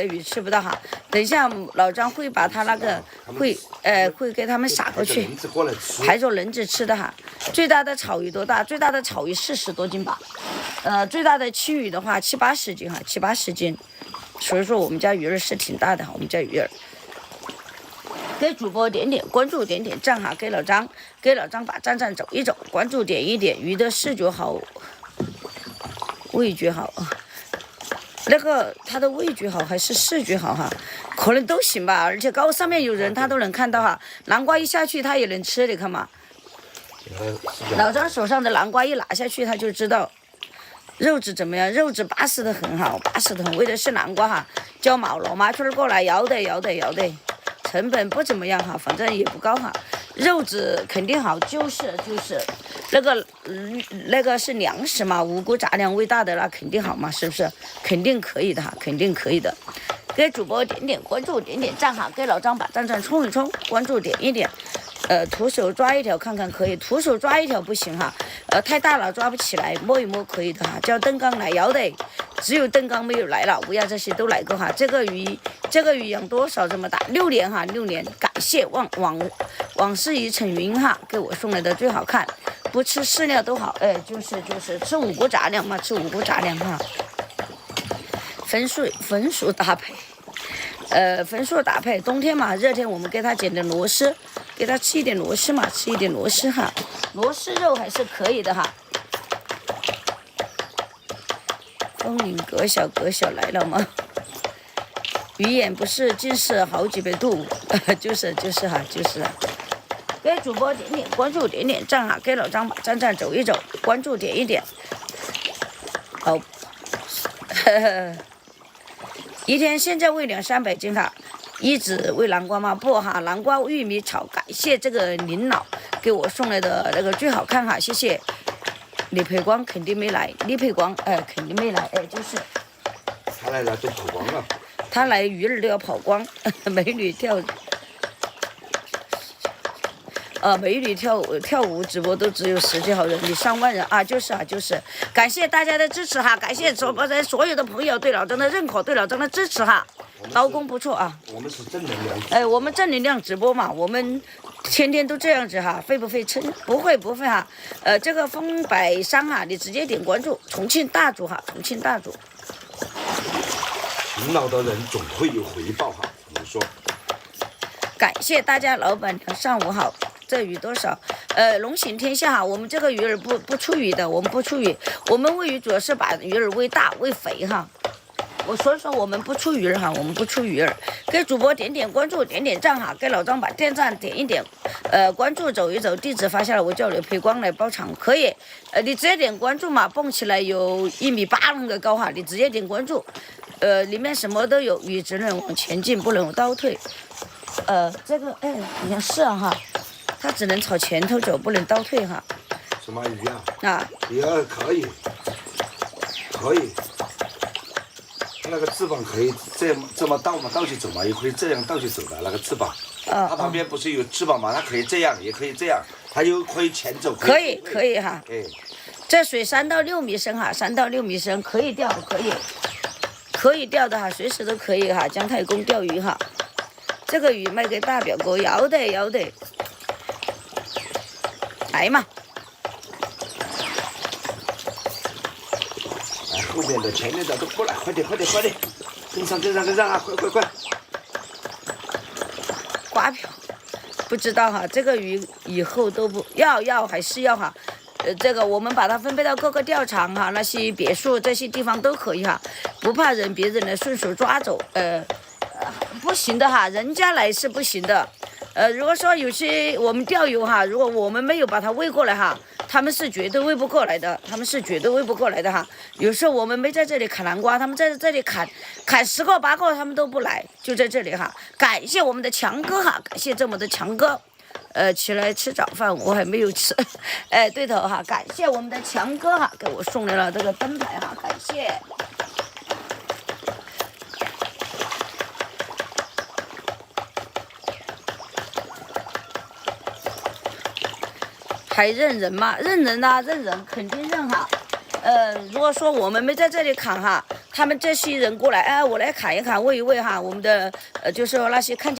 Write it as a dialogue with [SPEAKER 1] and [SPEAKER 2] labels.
[SPEAKER 1] 鱼吃不到哈。等一下老张会把他那个会给他们撒过去，抬着轮子吃的哈。最大的草鱼多大？最大的草鱼40多斤吧。最大的青鱼的话7、80斤哈，7、80斤。所以说我们家鱼儿是挺大的哈，我们家鱼儿。给主播点点关注，点点赞哈，给老张把赞走一走，关注点一点，鱼的视觉好，味觉好，那个它的味觉好还是视觉好哈，可能都行吧，而且上面有人他都能看到哈，南瓜一下去他也能吃，你看嘛，老张手上的南瓜一拿下去他就知道肉质怎么样，肉质巴适的很好，巴适的很，为的是南瓜哈，叫老麻雀过来摇的，成本不怎么样哈，反正也不高哈，肉质肯定好，就是那个是粮食嘛，五谷杂粮喂大的那肯定好嘛，是不是？肯定可以的哈，肯定可以的。给主播点点关注，点点赞哈，给老张把赞冲一冲，关注点一点。徒手抓一条看看可以，徒手抓一条不行哈，太大了抓不起来，摸一摸可以的哈。叫邓刚来摇的，只有邓刚没有来了，乌鸦这些都来过哈。这个鱼养多少这么大？6年哈，6年。感谢往事已成云哈，给我送来的最好看。不吃饲料都好，就是吃五谷杂粮嘛，吃五谷杂粮哈。分数搭配。分数搭配，冬天嘛，热天我们给他剪点螺丝，给他吃一点螺丝嘛，吃一点螺丝哈，螺丝肉还是可以的哈。风铃格小来了吗？鱼眼不是近视好几倍度，就是哈，就是啊。给主播点点关注，点点赞哈，给老张把赞走一走，关注点一点。好，一天现在喂2、300斤哈，一直喂南瓜吗？不哈，南瓜玉米炒。感谢这个林老给我送来的那个最好看哈，谢谢。李培光肯定没来，李培光肯定没来，就是
[SPEAKER 2] 他来了都跑光了，
[SPEAKER 1] 他来鱼儿都要跑光，美女跳舞直播都只有10几号人，你上万人啊，就是，感谢大家的支持哈，感谢所有的朋友对老张的认可，对老张的支持哈，刀工不错啊。
[SPEAKER 2] 我们是正能量。
[SPEAKER 1] 我们正能量直播嘛，我们天天都这样子哈，费不费撑？不会哈。这个风百山哈，你直接点关注，重庆大主哈，重庆大主。
[SPEAKER 2] 勤劳的人总会有回报哈，我们说。
[SPEAKER 1] 感谢大家，老板娘上午好。这鱼多少？龙行天下哈，我们这个鱼儿不出鱼的，我们不出鱼，我们喂鱼主要是把鱼儿喂大喂肥哈。所以说我们不出鱼儿哈，我们不出鱼儿。给主播点点关注，点点赞哈，给老张把电赞点一点，关注走一走，地址发下来，我叫刘培光来包场可以。你直接点关注嘛，蹦起来有1.8米那个高哈，你直接点关注，里面什么都有，鱼只能往前进，不能倒退。这个好像是哈。它只能朝前头走，不能倒退哈。
[SPEAKER 2] 什么鱼啊？
[SPEAKER 1] 啊，
[SPEAKER 2] 鱼儿可以，它那个翅膀可以这么倒去走嘛，也可以这样倒去走的那个翅膀。它旁边不是有翅膀嘛？它可以这样，也可以这样，它又可以前走。
[SPEAKER 1] 可以哈。这水3到6米深哈，3到6米深可以钓，可以钓的哈，随时都可以哈。姜太公钓鱼哈，这个鱼卖给大表哥，要得。来嘛！
[SPEAKER 2] 后面的、前面的都过来，快点，跟上啊！快！
[SPEAKER 1] 刮漂，不知道哈，这个鱼以后都不要还是要哈？这个我们把它分配到各个钓场哈，那些别墅这些地方都可以哈，不怕别人来顺手抓走，不行的哈，人家来是不行的。如果说有些我们钓友哈，如果我们没有把它喂过来哈，他们是绝对喂不过来的，哈。有时候我们没在这里砍南瓜，他们在这里砍10个8个，他们都不来，就在这里哈。感谢我们的强哥哈，感谢这么的强哥。起来吃早饭，我还没有吃。对头哈，感谢我们的强哥哈，给我送来了这个灯牌哈，感谢。还认人吗？认人肯定认哈。如果说我们没在这里砍哈，他们这些人过来，哎，我来砍一砍，喂一喂哈，我们的就是说那些看。